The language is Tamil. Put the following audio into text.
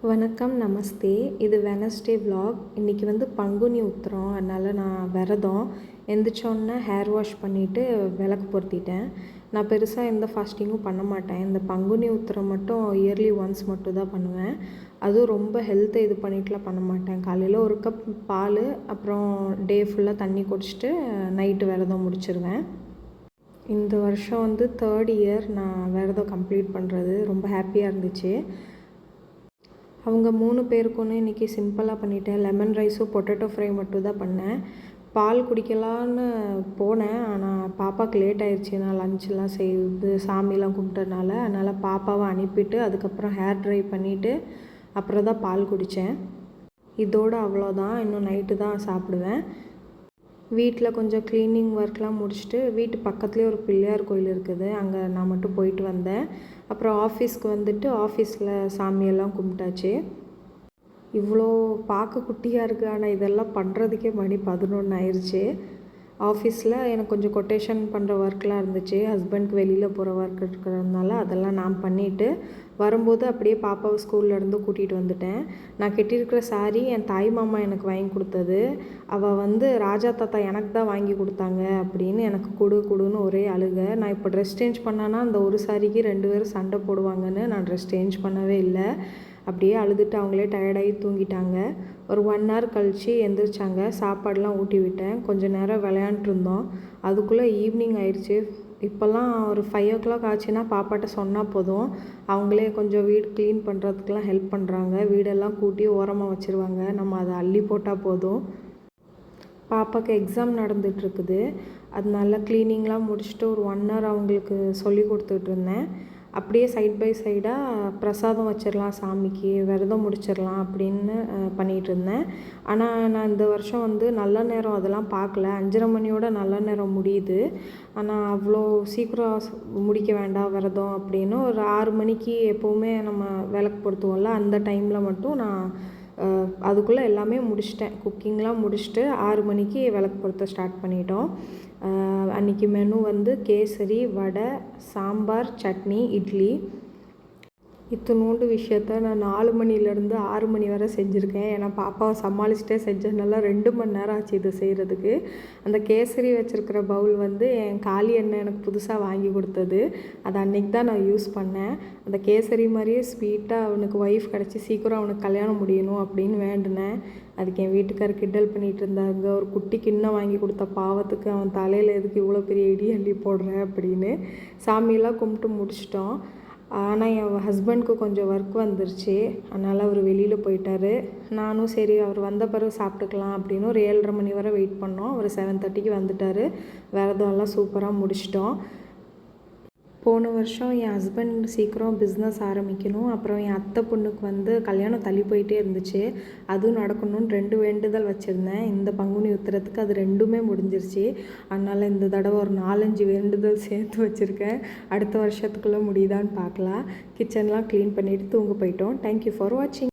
வணக்கம், நமஸ்தே. இது வெனஸ்டே vlog. இன்றைக்கி வந்து பங்குனி உத்திரம். அதனால் நான் விரதம். எந்திரிச்சோன்னே ஹேர் வாஷ் பண்ணிவிட்டு விளக்கு பொருத்திட்டேன். நான் பெருசாக எந்த ஃபாஸ்டிங்கும் பண்ண மாட்டேன். இந்த பங்குனி உத்திரம் மட்டும் இயர்லி ஒன்ஸ் மட்டும் தான் பண்ணுவேன். அதுவும் ரொம்ப ஹெல்த்தை இது பண்ணிட்டுலாம் பண்ண மாட்டேன். காலையில் ஒரு கப் பால், அப்புறம் டே ஃபுல்லாக தண்ணி குடிச்சிட்டு நைட்டு விரதம் முடிச்சிருவேன். இந்த வருஷம் வந்து 3rd இயர் நான் விரதம் கம்ப்ளீட் பண்ணுறது. ரொம்ப ஹாப்பியாக இருந்துச்சு. அவங்க 3 பேருக்குன்னு இன்றைக்கி சிம்பிளாக பண்ணிட்டேன். லெமன் ரைஸும் பொட்டேட்டோ ஃப்ரை மட்டும் தான் பண்ணேன். பால் குடிக்கலான்னு போனேன். ஆனால் பாப்பாவுக்கு லேட் ஆயிடுச்சு. நான் லஞ்செலாம் செய்து சாமிலாம் கும்பிட்டதுனால. அதனால் பாப்பாவை அனுப்பிட்டு அதுக்கப்புறம் ஹேர் ட்ரை பண்ணிவிட்டு அப்புறம் தான் பால் குடித்தேன். இதோடு அவ்வளோதான். இன்னும் நைட்டு தான் சாப்பிடுவேன். வீட்டில் கொஞ்சம் க்ளீனிங் ஒர்க்லாம் முடிச்சுட்டு வீட்டு பக்கத்துலேயே ஒரு பிள்ளையார் கோயில் இருக்குது. அங்கே நான் மட்டும் போயிட்டு வந்தேன். அப்புறம் ஆஃபீஸ்க்கு வந்துட்டு ஆஃபீஸில் சாமியெல்லாம் கும்பிட்டாச்சு. இவ்வளோ பார்க்க குட்டியாக இருக்குது, ஆனால் இதெல்லாம் பண்ணுறதுக்கே மணி 11 ஆயிடுச்சு. ஆஃபீஸில் எனக்கு கொஞ்சம் கொட்டேஷன் பண்ணுற ஒர்க்லாம் இருந்துச்சு. ஹஸ்பண்ட்க்கு வெளியில் போகிற ஒர்க் இருக்கிறதுனால அதெல்லாம் நான் பண்ணிவிட்டு வரும்போது அப்படியே பாப்பாவை ஸ்கூல்லேருந்து கூட்டிகிட்டு வந்துட்டேன். நான் கட்டியிருக்கிற சாரீ என் தாய் மாமா எனக்கு வாங்கி கொடுத்தது. அவள் வந்து ராஜா தாத்தா எனக்கு தான் வாங்கி கொடுத்தாங்க அப்படின்னு எனக்கு கொடுன்னு ஒரே அழுகை. நான் இப்போ ட்ரெஸ் சேஞ்ச் பண்ணேன்னா அந்த ஒரு சாரிக்கு 2 பேரும் சண்டை போடுவாங்கன்னு நான் ட்ரெஸ் சேஞ்ச் பண்ணவே இல்லை. அப்படியே அழுதுட்டு அவங்களே டயர்டாகி தூங்கிட்டாங்க. ஒரு 1 hour கழித்து எந்திரிச்சாங்க. சாப்பாடெலாம் ஊட்டி விட்டேன். கொஞ்சம் நேரம் விளையாண்டுருந்தோம். அதுக்குள்ளே ஈவினிங் ஆயிடுச்சு. இப்போல்லாம் ஒரு 5 o'clock ஆச்சுன்னா பாப்பாட்ட சொன்னால் போதும், அவங்களே கொஞ்சம் வீடு க்ளீன் பண்ணுறதுக்கெலாம் ஹெல்ப் பண்ணுறாங்க. வீடெல்லாம் கூட்டி ஓரமாக வச்சுருவாங்க. நம்ம அதை அள்ளி போட்டால் போதும். பாப்பாவுக்கு எக்ஸாம் நடந்துகிட்ருக்குது. அதனால க்ளீனிங்லாம் முடிச்சுட்டு ஒரு 1 hour அவங்களுக்கு சொல்லி கொடுத்துட்ருந்தேன். அப்படியே சைட் பை சைடாக பிரசாதம் வச்சிடலாம், சாமிக்கு விரதம் முடிச்சிடலாம் அப்படின்னு பண்ணிகிட்ருந்தேன். ஆனால் நான் இந்த வருஷம் வந்து நல்ல நேரம் அதெல்லாம் பார்க்கல. 5:30 மணியோட நல்ல நேரம் முடியுது. ஆனால் அவ்வளோ சீக்கிரம் முடிக்க வேண்டாம் விரதம் அப்படின்னு ஒரு 6 மணிக்கு எப்போவுமே நம்ம விளக்கு பொருத்துவோம்ல, அந்த டைமில் மட்டும் நான் அதுக்குள்ளே எல்லாமே முடிச்சிட்டேன். குக்கிங்லாம் முடிச்சுட்டு 6 மணிக்கு விளக்கு பொருத்த ஸ்டார்ட் பண்ணிட்டோம். அன்றைக்கி மெனு வந்து கேசரி, வடை, சாம்பார், சட்னி, இட்லி. இத்தினோண்டு விஷயத்த நான் 4 மணிலேருந்து 6 மணி வரை செஞ்சுருக்கேன். ஏன்னா பாப்பாவை சமாளிச்சுட்டே செஞ்சதுனால 2 மணி நேரம் ஆச்சு இதை செய்கிறதுக்கு. அந்த கேசரி வச்சுருக்கிற பவுல் வந்து என் காளி அண்ணன் எனக்கு புதுசாக வாங்கி கொடுத்தது. அதை அன்றைக்கி தான் நான் யூஸ் பண்ணேன். அந்த கேசரி மாதிரியே ஸ்வீட்டாக அவனுக்கு ஒய்ஃப் கிடச்சி சீக்கிரம் அவனுக்கு கல்யாணம் முடியணும் அப்படின்னு வேண்டினேன். அதுக்கு என் வீட்டுக்காரர் கிண்டல் பண்ணிகிட்டு இருந்தாங்க. ஒரு குட்டி கிண்ணம் வாங்கி கொடுத்த பாவத்துக்கு அவன் தலையில் எதுக்கு இவ்வளோ பெரிய இடி அள்ளி போடுறேன் அப்படின்னு. சாமியெல்லாம் கும்பிட்டு முடிச்சிட்டோம். ஆனால் என் ஹஸ்பண்ட்க்கு கொஞ்சம் ஒர்க் வந்துருச்சு. அதனால் அவர் வெளியில் போயிட்டார். நானும் சரி அவர் வந்த பிறகு சாப்பிட்டுக்கலாம் அப்படின்னு ஒரு 7:30 மணி வரை வெயிட் பண்ணோம். அவர் 7:30க்கு வந்துட்டார். விரதம்லாம் சூப்பராக முடிச்சிட்டோம். போன வருஷம் என் ஹஸ்பண்ட் சீக்கிரம் பிஸ்னஸ் ஆரம்பிக்கணும், அப்புறம் என் அத்தை பொண்ணுக்கு வந்து கல்யாணம் தள்ளி போயிட்டே இருந்துச்சு. அதுவும் நடக்கணும்னு 2 வேண்டுதல் வச்சுருந்தேன். இந்த பங்குனி உத்திரத்துக்கு அது 2மே முடிஞ்சிருச்சு. அதனால் இந்த தடவை ஒரு 4-5 வேண்டுதல் சேர்த்து வச்சுருக்கேன். அடுத்த வருஷத்துக்குள்ளே முடியுதான்னு பார்க்கலாம். கிச்சன்லாம் க்ளீன் பண்ணிவிட்டு தூங்க போயிட்டோம். தேங்க்யூ ஃபார் வாட்சிங்.